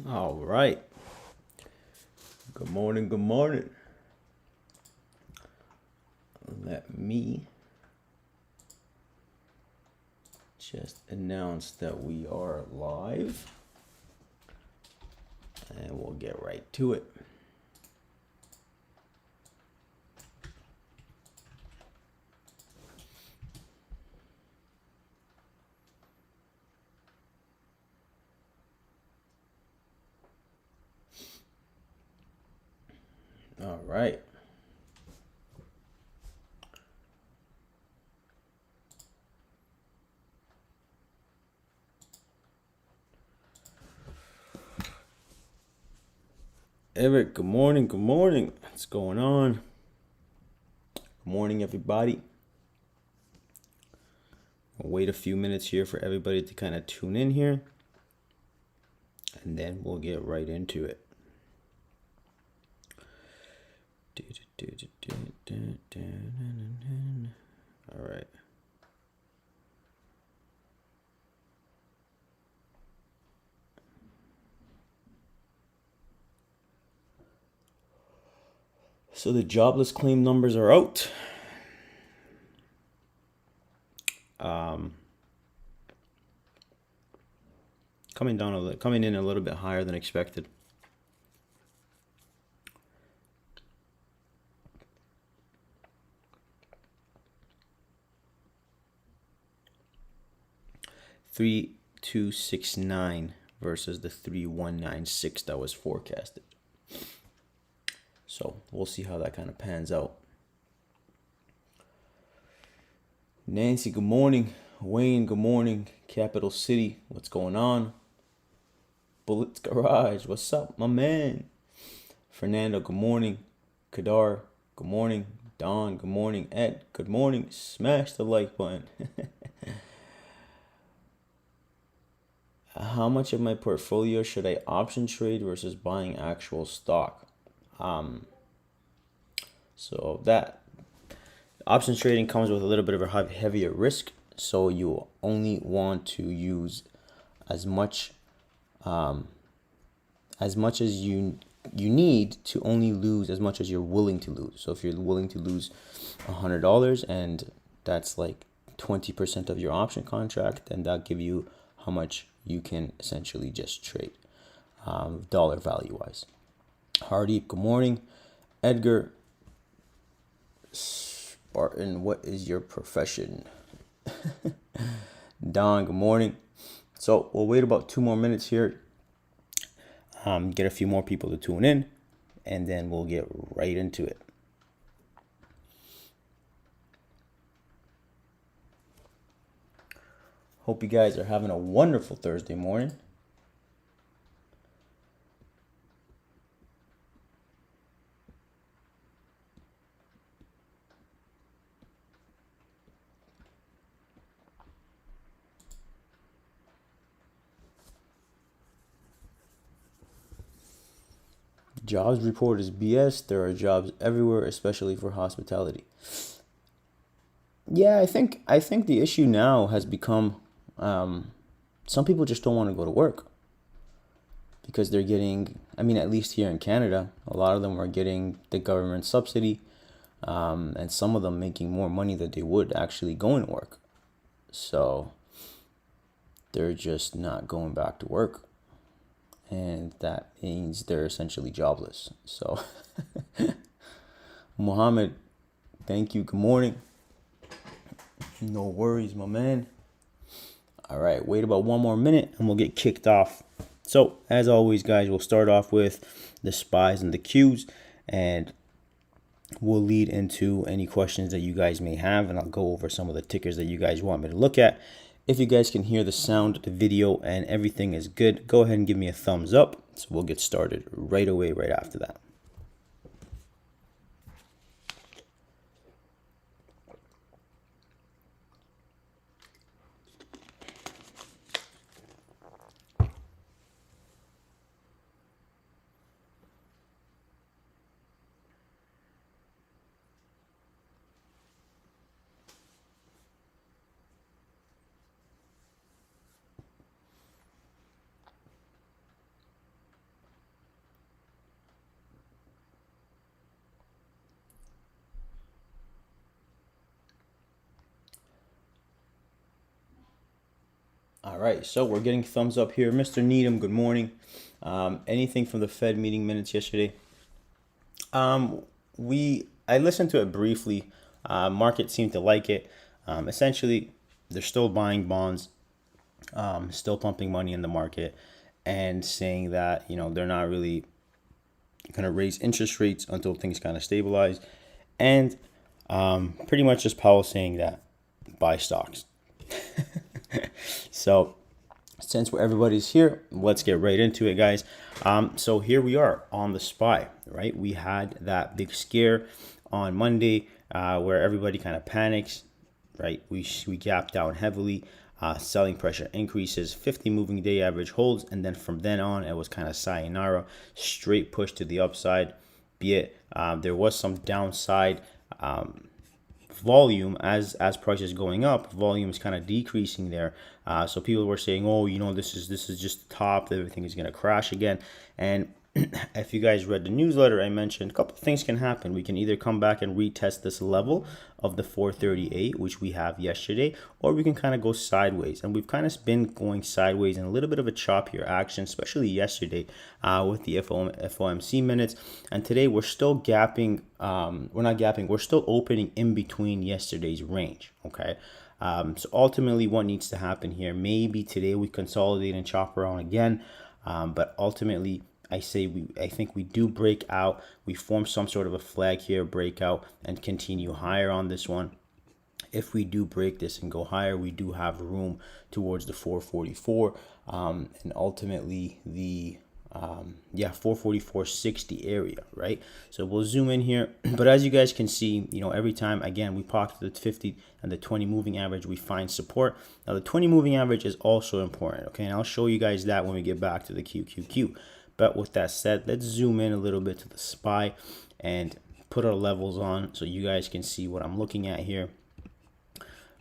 All right. Good morning. Good morning. Let me just announce that we are live and we'll get right to it. All right. Eric, good morning. Good morning. What's going on? Good morning, everybody. I'll wait a few minutes here for everybody to kind of tune in here, and then we'll get right into it. All right. So the jobless claim numbers are out. Coming in a little bit higher than expected. $3,269 versus the 3,196 that was forecasted. So we'll see how that kind of pans out. Nancy, good morning. Wayne, good morning. Capital City, what's going on? Bullets Garage, what's up, my man? Fernando, good morning. Kadar, good morning. Don, good morning. Ed, good morning. Smash the like button. How much of my portfolio should I option trade versus buying actual stock? So that option trading comes with a little bit of a heavier risk. So you only want to use as much as you need to only lose as much as you're willing to lose. So if you're willing to lose $100 and that's like 20% of your option contract, then that'll give you how much you can essentially just trade, dollar value wise. Hardeep, good morning. Edgar, Spartan, what is your profession? Don, good morning. So we'll wait about 2 more minutes here. Get a few more people to tune in, and then we'll get right into it. Hope you guys are having a wonderful Thursday morning. Jobs report is BS. There are jobs everywhere, especially for hospitality. Yeah, I think the issue now has become some people just don't want to go to work because they're getting, I mean, at least here in Canada, a lot of them are getting the government subsidy, and some of them making more money than they would actually going to work. So they're just not going back to work. And that means they're essentially jobless. So, Mohammed, thank you. Good morning. No worries, my man. All right, wait about 1 more minute and we'll get kicked off. So, as always, guys, we'll start off with the SPYs and the Qs, and we'll lead into any questions that you guys may have, and I'll go over some of the tickers that you guys want me to look at. If you guys can hear the sound, the video, and everything is good, go ahead and give me a thumbs up. So we'll get started right away, right after that. All right, so we're getting thumbs up here. Mr. Needham, good morning. Anything from the Fed meeting minutes yesterday? I listened to it briefly. Market seemed to like it. Essentially, they're still buying bonds, still pumping money in the market, and saying that they're not really going to raise interest rates until things kind of stabilize, and pretty much just Powell saying that buy stocks. So since everybody's here, let's get right into it, guys. So here we are on the SPY, right? We had that big scare on Monday where everybody kind of panics, right? We gapped down heavily. Selling pressure increases, 50 moving day average holds, and then from then on, it was kind of sayonara, straight push to the upside. Be it there was some downside volume as prices going up, volume is kind of decreasing there. So people were saying, oh, this is just the top, everything is going to crash again. And if you guys read the newsletter, I mentioned a couple of things can happen. We can either come back and retest this level of the 438, which we have yesterday, or we can kind of go sideways. And we've kind of been going sideways in a little bit of a choppier action, especially yesterday with the FOMC minutes. And today we're still gapping. We're not gapping. We're still opening in between yesterday's range. Okay. So ultimately, what needs to happen here? Maybe today we consolidate and chop around again, but ultimately, I think we do break out. We form some sort of a flag here, breakout, and continue higher on this one. If we do break this and go higher, we do have room towards the 444, and ultimately the 444.60 area, right? So we'll zoom in here, but as you guys can see, every time again we pop to the 50 and the 20 moving average, we find support. Now the 20 moving average is also important, okay? And I'll show you guys that when we get back to the QQQ. But with that said, let's zoom in a little bit to the SPY and put our levels on so you guys can see what I'm looking at here.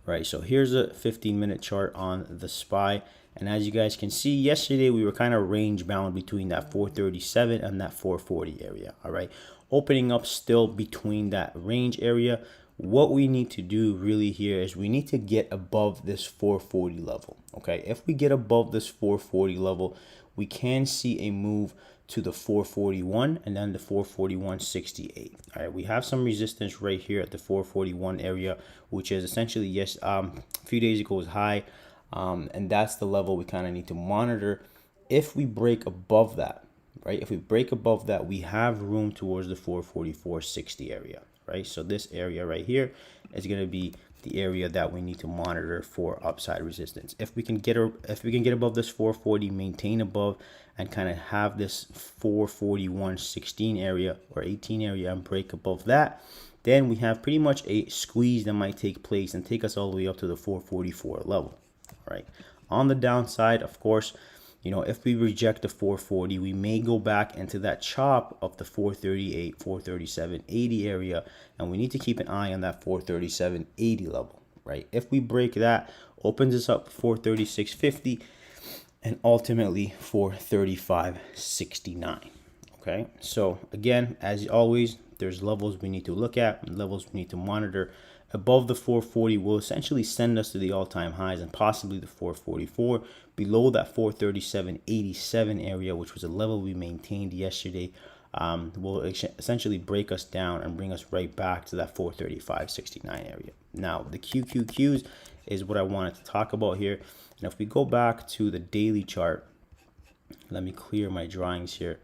Right, so here's a 15-minute chart on the SPY. And as you guys can see, yesterday we were kind of range bound between that 437 and that 440 area. All right, opening up still between that range area. What we need to do really here is we need to get above this 440 level. Okay, if we get above this 440 level, we can see a move to the 441 and then the 441.68. All right, we have some resistance right here at the 441 area, which is essentially a few days ago was high, and that's the level we kind of need to monitor. If we break above that, right? If we break above that, we have room towards the 444.60 area, right? So this area right here is going to be the area that we need to monitor for upside resistance. If we can get above this 440, maintain above, and kind of have this 441.16 area or 18 area and break above that, then we have pretty much a squeeze that might take place and take us all the way up to the 444 level. All right. On the downside, of course, if we reject the 440, we may go back into that chop of the 438, 437.80 area, and we need to keep an eye on that 437.80 level, right? If we break that, opens us up 436.50 and ultimately 435.69. Okay, so again, as always, there's levels we need to look at, levels we need to monitor. Above the 440 will essentially send us to the all-time highs and possibly the 444. Below that 437.87 area, which was a level we maintained yesterday, will essentially break us down and bring us right back to that 435.69 area. Now, the QQQs is what I wanted to talk about here. And if we go back to the daily chart, let me clear my drawings here.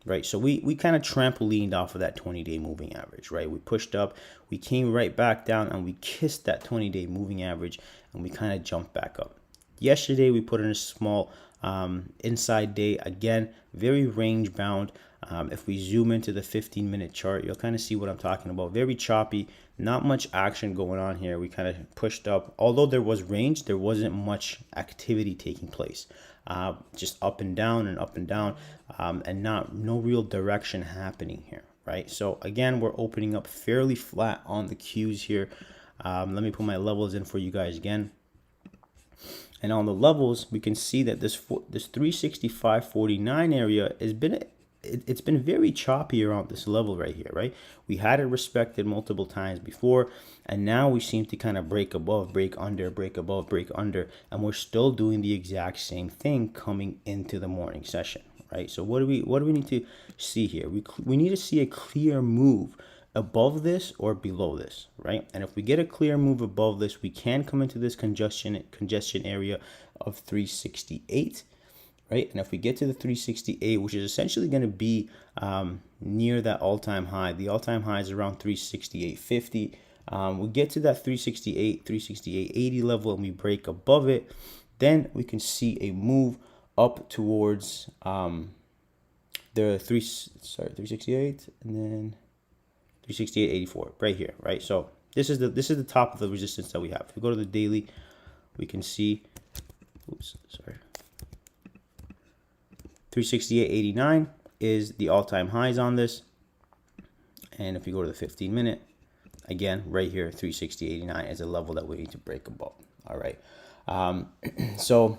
Right, so we kind of trampolined off of that 20-day moving average, right? We pushed up, we came right back down, and we kissed that 20-day moving average, and we kind of jumped back up. Yesterday, we put in a small inside day, again, very range bound. If we zoom into the 15-minute chart, you'll kind of see what I'm talking about. Very choppy, not much action going on here. We kind of pushed up. Although there was range, there wasn't much activity taking place. Just up and down and up and down, and no real direction happening here, right? So again, we're opening up fairly flat on the Qs here. Let me put my levels in for you guys again. And on the levels, we can see that this 365.49 area has been it's been very choppy around this level right here, right? We had it respected multiple times before, and now we seem to kind of break above, break under, break above, break under, and we're still doing the exact same thing coming into the morning session, right? So what do we need to see here? We need to see a clear move above this or below this, right? And if we get a clear move above this, we can come into this congestion area of 368. Right? And if we get to the 368, which is essentially going to be near that all-time high, the all-time high is around 368.50. We get to that 368.80 level and we break above it, then we can see a move up towards the 368 and then 368.84 right here, right? So this is the top of the resistance that we have. If we go to the daily, we can see 368.89 is the all-time highs on this. And if you go to the 15-minute, again, right here, 360.89 is a level that we need to break above. All right. So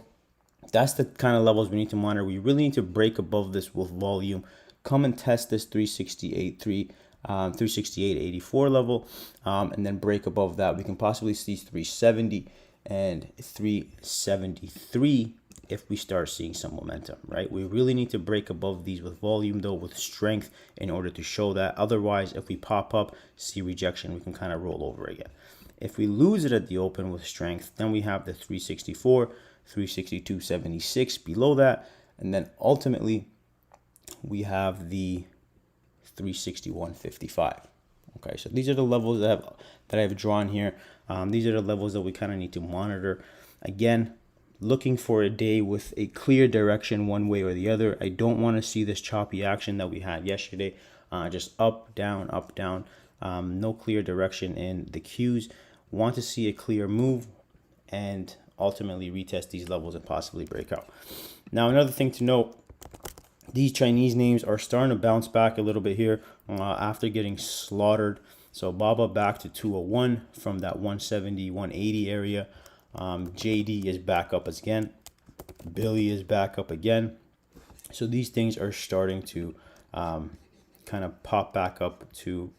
that's the kind of levels we need to monitor. We really need to break above this with volume. Come and test this 368.84 level, and then break above that. We can possibly see 370 and 373 if we start seeing some momentum, right? We really need to break above these with volume, though, with strength in order to show that. Otherwise, if we pop up, see rejection, we can kind of roll over again. If we lose it at the open with strength, then we have the 364, 362.76 below that, and then ultimately we have the 361.55. Okay, so these are the levels that I've drawn here. These are the levels that we kind of need to monitor. Again, looking for a day with a clear direction one way or the other. I don't want to see this choppy action that we had yesterday, just up, down, no clear direction in the Qs. Want to see a clear move and ultimately retest these levels and possibly break out. Now, another thing to note, these Chinese names are starting to bounce back a little bit here after getting slaughtered. So BABA back to 201 from that 170, 180 area. JD is back up again. Billy is back up again. So these things are starting to kind of pop back up to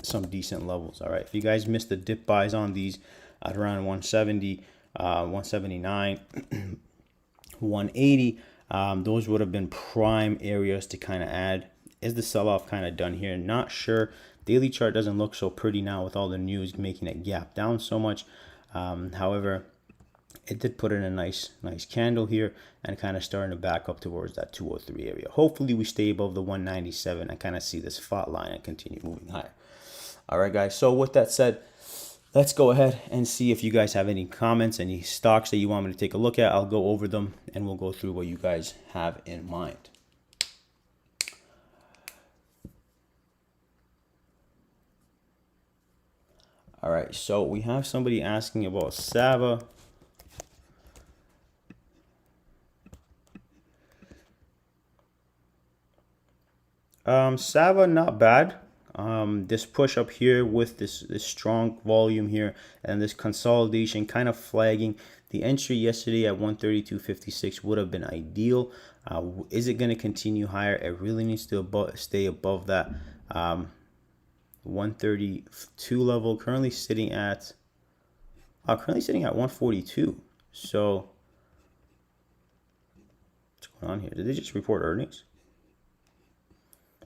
some decent levels. All right. If you guys missed the dip buys on these at around 170, 179, 180, those would have been prime areas to kind of add. Is the sell-off kind of done here? Not sure. Daily chart doesn't look so pretty now with all the news making it gap down so much. However, it did put in a nice candle here and kind of starting to back up towards that 203 area. Hopefully we stay above the 197 and kind of see this flat line and continue moving higher. All right, guys. So with that said, let's go ahead and see if you guys have any comments, any stocks that you want me to take a look at. I'll go over them and we'll go through what you guys have in mind. All right, so we have somebody asking about Sava. Sava, not bad. This push up here with this strong volume here and this consolidation kind of flagging. The entry yesterday at 132.56 would have been ideal. Is it going to continue higher? It really needs to stay above that 132 level. Currently sitting at 142. So what's going on here? Did they just report earnings?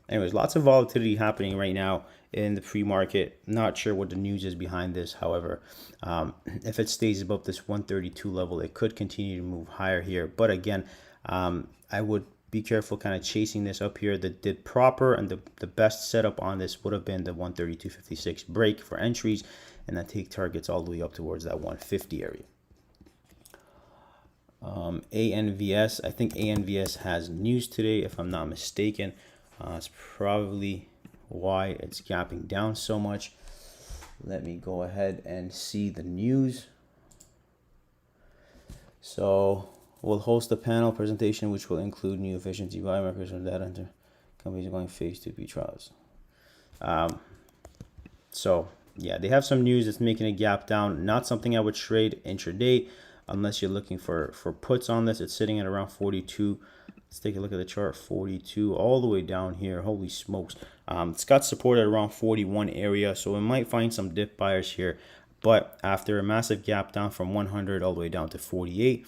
Anyways, lots of volatility happening right now in the pre-market. Not sure what the news is behind this. However, if it stays above this 132 level, it could continue to move higher here. But again, I would be careful kind of chasing this up here. The proper and the best setup on this would have been the 132.56 break for entries, and that take targets all the way up towards that 150 area. ANVS, I think ANVS has news today, if I'm not mistaken. It's probably why it's gapping down so much. Let me go ahead and see the news. So we'll host a panel presentation which will include new efficiency biomarkers from data center companies going phase 2B trials. So yeah, they have some news that's making a gap down. Not something I would trade intraday unless you're looking for puts on this. It's sitting at around 42 Let's take a look at the chart. 42 all the way down here. Holy smokes. It's got support at around 41 area, so we might find some dip buyers here. But after a massive gap down from 100 all the way down to 48,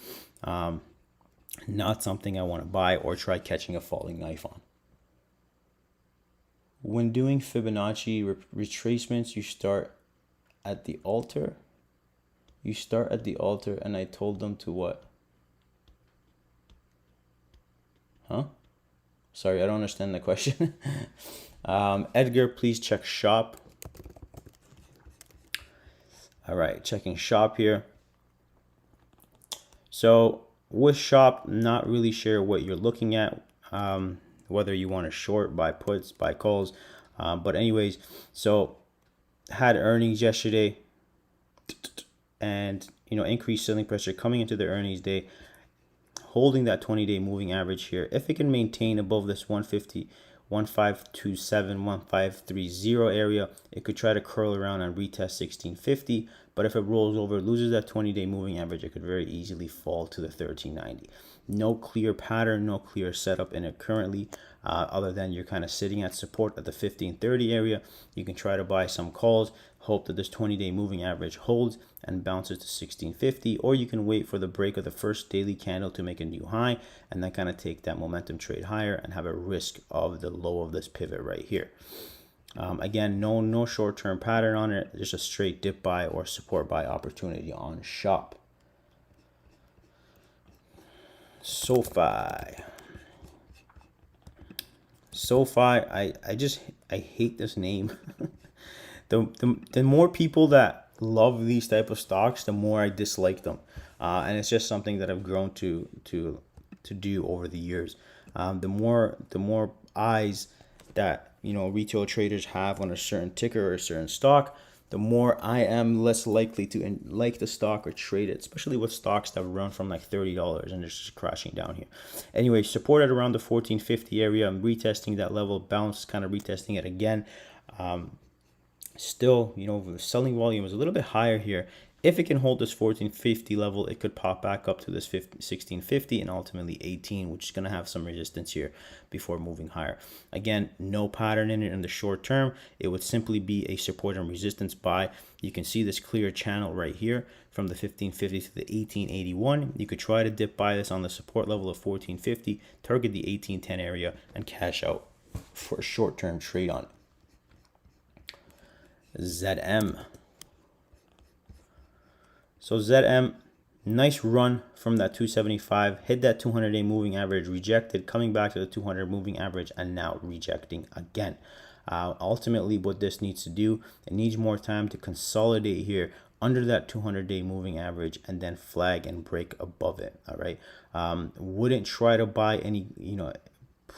not something I want to buy or try catching a falling knife on. When doing Fibonacci retracements, you start at the altar. You start at the altar, and I told them to what? Huh? Sorry, I don't understand the question. Edgar, please check shop. All right, checking shop here. So with shop, not really sure what you're looking at, whether you want to short, buy puts, buy calls. But anyways, so had earnings yesterday, and increased selling pressure coming into the earnings day, holding that 20-day moving average here. If it can maintain above this 150, 1527, 1530 area, it could try to curl around and retest 1650. But if it rolls over, loses that 20-day moving average, it could very easily fall to the 1390. No clear pattern, no clear setup in it currently, other than you're kind of sitting at support at the 1530 area. You can try to buy some calls, hope that this 20-day moving average holds and bounces to 1650, or you can wait for the break of the first daily candle to make a new high and then kind of take that momentum trade higher and have a risk of the low of this pivot right here. Again, no short-term pattern on it, just a straight dip buy or support buy opportunity on shop. SoFi, I hate this name. The more people that love these type of stocks, the more I dislike them, and it's just something that I've grown to do over the years. The more eyes that retail traders have on a certain ticker or a certain stock, the more I am less likely to like the stock or trade it, especially with stocks that run from like $30 and they're just crashing down here. Anyway, support at around the 1450 area. I'm retesting that level, bounce, kind of retesting it again. Still, the selling volume is a little bit higher here. If it can hold this 1450 level, it could pop back up to this 1650 and ultimately 18, which is going to have some resistance here before moving higher. Again, no pattern in it in the short term. It would simply be a support and resistance buy. You can see this clear channel right here from the 1550 to the 1881. You could try to dip buy this on the support level of 1450, target the 1810 area, and cash out for a short-term trade on it. ZM. So ZM, nice run from that 275, hit that 200-day moving average, rejected, coming back to the 200 moving average, and now rejecting again. Ultimately, what this needs to do, it needs more time to consolidate here under that 200-day moving average and then flag and break above it. All right. Wouldn't try to buy any,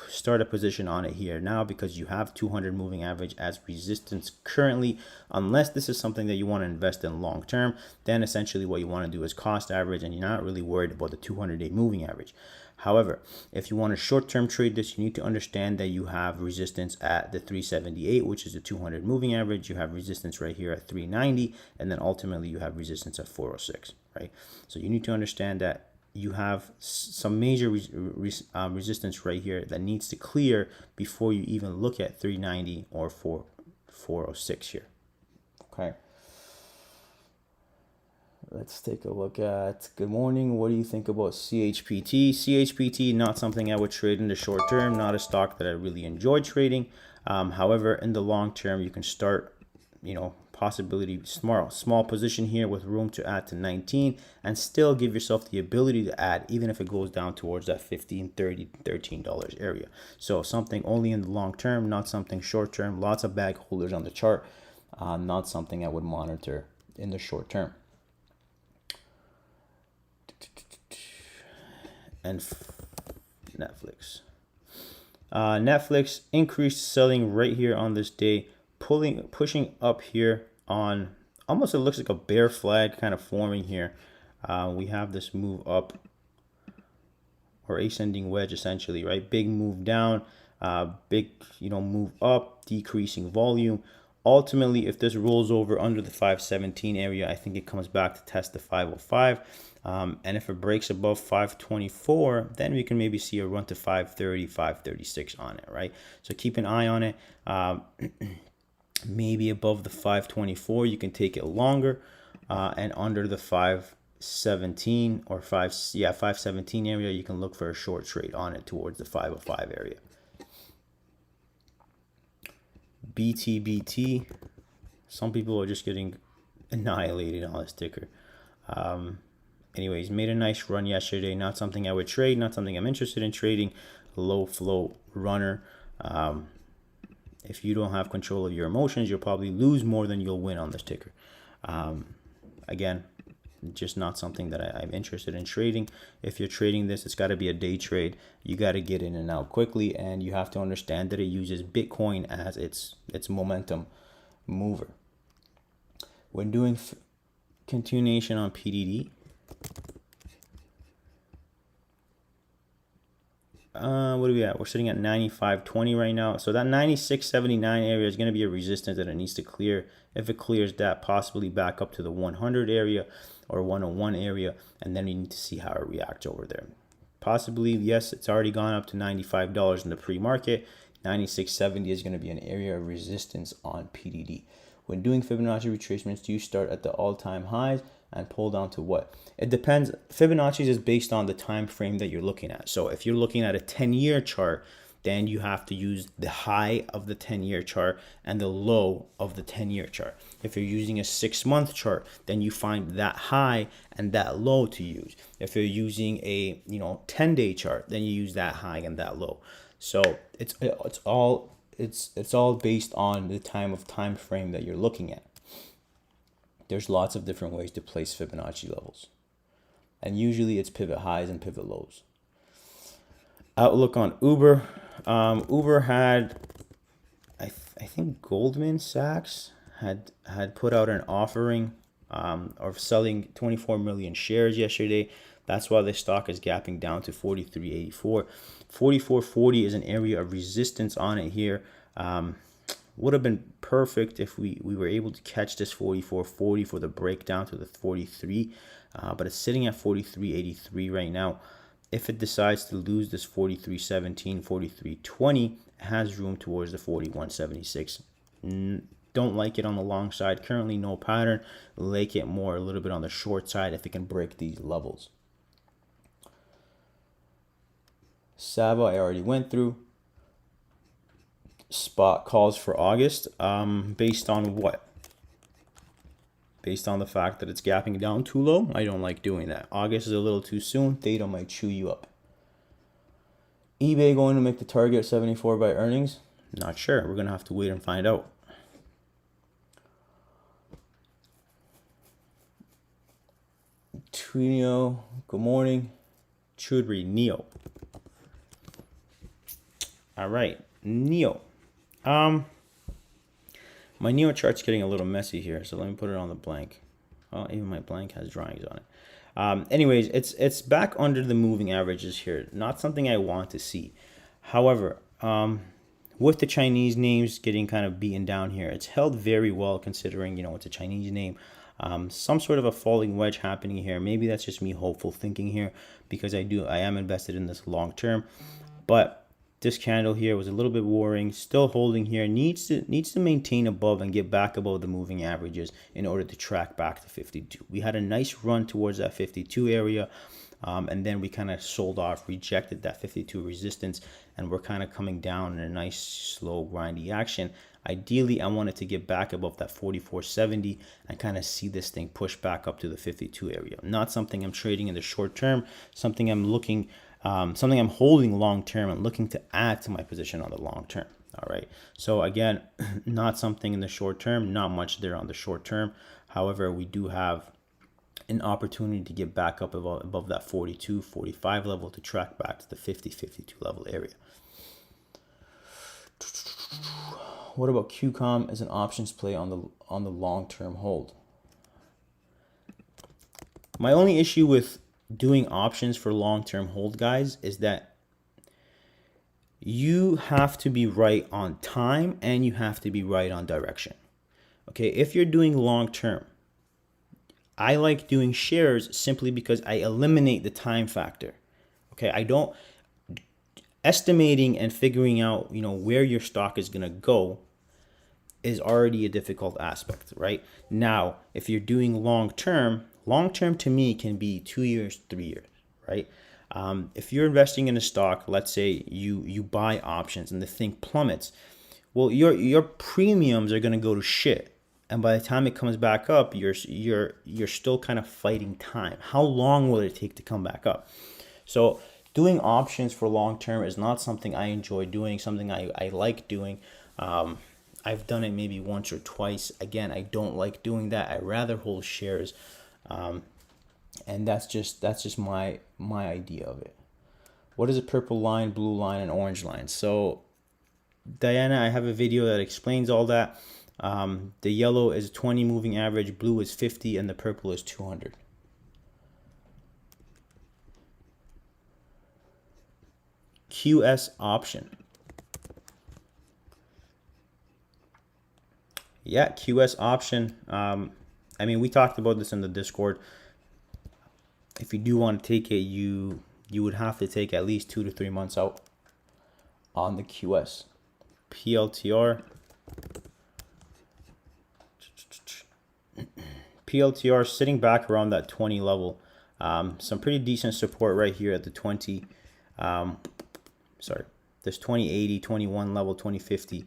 start a position on it here now because you have 200 moving average as resistance currently. Unless this is something that you want to invest in long term, then essentially what you want to do is cost average and you're not really worried about the 200-day moving average. However, if you want to short-term trade this, you need to understand that you have resistance at the 378, which is the 200 moving average. You have resistance right here at 390, and then ultimately you have resistance at 406, right? So you need to understand that you have some major resistance right here that needs to clear before you even look at 390 or 406 here. Okay. Let's take a look at, good morning, what do you think about CHPT? CHPT, not something I would trade in the short term, not a stock that I really enjoy trading. However, in the long term, you can start, possibility small position here with room to add to 19 and still give yourself the ability to add even if it goes down towards that $15, $30, $13 area. So something only in the long term, not something short term. Lots of bag holders on the chart, not something I would monitor in the short term. And Netflix. Netflix increased selling right here on this day, pushing up here on almost, it looks like a bear flag kind of forming here. We have this move up or ascending wedge essentially, right? Big move down, big move up, decreasing volume. ultimately, if this rolls over under the 517 area, I think it comes back to test the 505. And if it breaks above 524, then we can maybe see a run to 530, 536 on it, right? So keep an eye on it. Maybe above the 524, you can take it longer, and under the 517 or 517 area, you can look for a short trade on it towards the 505 area. BTBT, some people are just getting annihilated on this ticker. Anyways, made a nice run yesterday. Not something I would trade, not something I'm interested in trading. Low flow runner. If you don't have control of your emotions, you'll probably lose more than you'll win on this ticker. Again, just not something that I'm interested in trading. If you're trading this, it's got to be a day trade. You got to get in and out quickly, and you have to understand that it uses Bitcoin as its momentum mover. When doing continuation on PDD, what are we at? We're sitting at 95.20 right now. So that 96.79 area is going to be a resistance that it needs to clear. If it clears that, possibly back up to the 100 area or 101 area, and then we need to see how it reacts over there. Possibly, yes, it's already gone up to $95 in the pre-market. 96.70 is going to be an area of resistance on PDD. When doing Fibonacci retracements, do you start at the all-time highs and pull down to what? It depends. Fibonacci is based on the time frame that you're looking at. So if you're looking at a 10-year chart, then you have to use the high of the 10-year chart and the low of the 10-year chart. If you're using a 6-month chart, then you find that high and that low to use. If you're using a 10-day chart, then you use that high and that low. So it's all based on the time frame that you're looking at. There's lots of different ways to place Fibonacci levels, and usually it's pivot highs and pivot lows. Outlook on Uber. Uber had, I think Goldman Sachs had put out an offering of selling 24 million shares yesterday. That's why the stock is gapping down to 43.84. 44.40 is an area of resistance on it here. Would have been perfect if we were able to catch this 44.40 for the breakdown to the 43, but it's sitting at 43.83 right now. If it decides to lose this 43.17, 43.20, it has room towards the 41.76. Don't like it on the long side. Currently no pattern. Like it more a little bit on the short side if it can break these levels. Sava, I already went through. Spot calls for August, based on what? Based on the fact that it's gapping down too low. I don't like doing that. August is a little too soon. Theta might chew you up. eBay going to make the target 74 by earnings? Not sure. We're going to have to wait and find out. Trino, good morning. TLRY, Neo. All right, Neo. My Neo chart's getting a little messy here, so let me put it on the blank. Oh, even my blank has drawings on it. Anyways, it's back under the moving averages here. Not something I want to see. However, with the Chinese names getting kind of beaten down here, it's held very well considering, it's a Chinese name. Some sort of a falling wedge happening here. Maybe that's just me hopeful thinking here because I am invested in this long term. But this candle here was a little bit worrying, still holding here, needs to maintain above and get back above the moving averages in order to track back to 52. We had a nice run towards that 52 area, and then we kind of sold off, rejected that 52 resistance, and we're kind of coming down in a nice, slow, grindy action. Ideally, I wanted to get back above that 44.70 and kind of see this thing push back up to the 52 area. Not something I'm trading in the short term, something I'm holding long term and looking to add to my position on the long term. All right. So again, not something in the short term, not much there on the short term. However, we do have an opportunity to get back up above that 42, 45 level to track back to the 50, 52 level area. What about QCOM as an options play on the long-term hold? My only issue with doing options for long-term hold, guys, is that you have to be right on time and you have to be right on direction. Okay, if you're doing long term, I like doing shares simply because I eliminate the time factor. Okay, I don't estimating and figuring out, where your stock is going to go is already a difficult aspect, right? Now, if you're doing long term to me can be 2 years, 3 years, right? If you're investing in a stock, let's say you buy options and the thing plummets, well, your premiums are going to go to shit, and by the time it comes back up, you're still kind of fighting time. How long will it take to come back up? So doing options for long term is not something I enjoy doing, something I like doing. I've done it maybe once or twice. Again, I don't like doing that. I rather hold shares, and that's just my idea of it. What is a purple line, blue line, and orange line? So, Diana, I have a video that explains all that. The yellow is 20 moving average, blue is 50, and the purple is 200. QS option. Yeah, QS option. I mean, we talked about this in the Discord. If you do want to take it, you would have to take at least 2 to 3 months out on the QS. PLTR. PLTR sitting back around that 20 level. Some pretty decent support right here at the 20. This 2080, 21 level, 2050.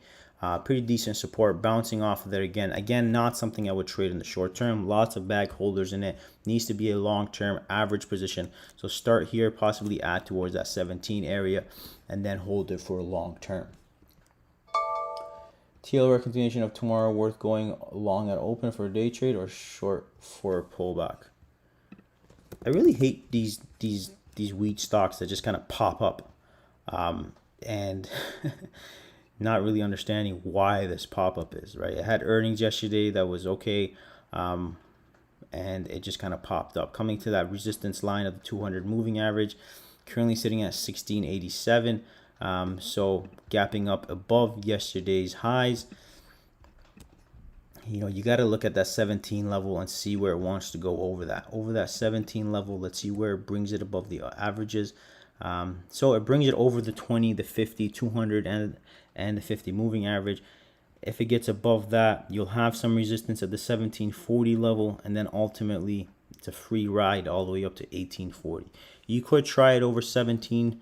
Pretty decent support, bouncing off of there again. Again, not something I would trade in the short term. Lots of bag holders in it. Needs to be a long-term average position. So start here, possibly add towards that 17 area, and then hold it for a long term. TLRY continuation of tomorrow worth going long at open for a day trade or short for a pullback? I really hate these weak stocks that just kind of pop up, and not really understanding why this pop-up is, right? It had earnings yesterday that was okay, and it just kind of popped up. Coming to that resistance line of the 200 moving average, currently sitting at 1687, so gapping up above yesterday's highs. You got to look at that 17 level and see where it wants to go over that 17 level. Let's see where it brings it above the averages. So it brings it over the 20, the 50, 200, and the 50 moving average. If it gets above that, you'll have some resistance at the 1740 level, and then ultimately it's a free ride all the way up to 1840. You could try it over 17,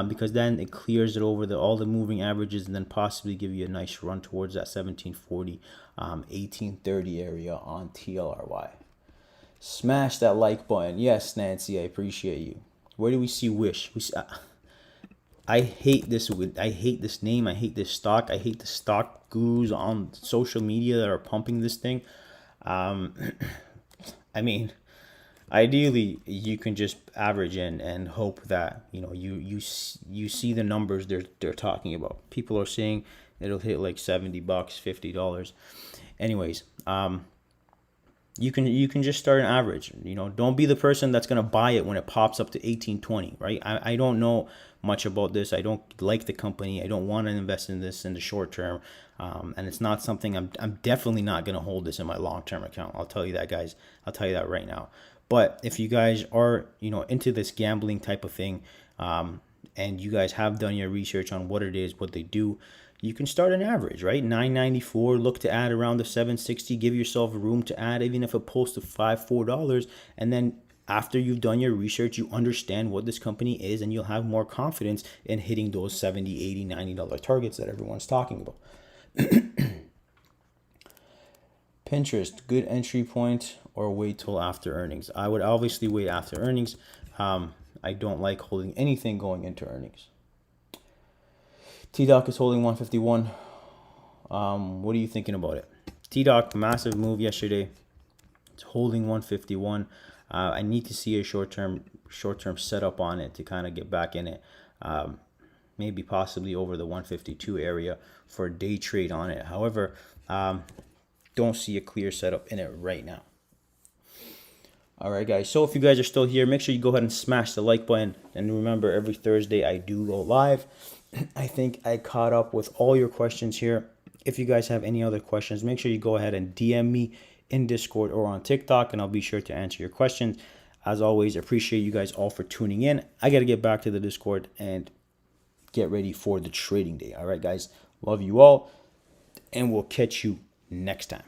because then it clears it over all the moving averages, and then possibly give you a nice run towards that 1740, 1830 area on TLRY. Smash that like button. Yes, Nancy, I appreciate you. Where do we see Wish? I hate this. I hate this name. I hate this stock. I hate the stock gurus on social media that are pumping this thing. I mean, ideally, you can just average in and hope that you see the numbers they're talking about. People are saying it'll hit like $70, $50. Anyways, you can just start an average. Don't be the person that's gonna buy it when it pops up to 1820, right? I don't know much about this. I don't like the company. I don't want to invest in this in the short term, and it's not something I'm definitely not gonna hold this in my long term account. I'll tell you that, guys. I'll tell you that right now. But if you guys are into this gambling type of thing, and you guys have done your research on what it is, what they do, you can start an average, right? 994, look to add around the 760, give yourself room to add, even if it pulls to $4, and then after you've done your research, you understand what this company is, and you'll have more confidence in hitting those $70, $80, $90 targets that everyone's talking about. Pinterest, good entry point or wait till after earnings? I would obviously wait after earnings. I don't like holding anything going into earnings. T-Doc is holding 151. What are you thinking about it? T-Doc, massive move yesterday. It's holding 151. I need to see a short-term setup on it to kind of get back in it. Maybe possibly over the 152 area for a day trade on it. However, don't see a clear setup in it right now. All right, guys. So if you guys are still here, make sure you go ahead and smash the like button. And remember, every Thursday I do go live. I think I caught up with all your questions here. If you guys have any other questions, make sure you go ahead and DM me in Discord or on TikTok, and I'll be sure to answer your questions. As always, appreciate you guys all for tuning in. I got to get back to the Discord and get ready for the trading day. All right, guys. Love you all, and we'll catch you next time.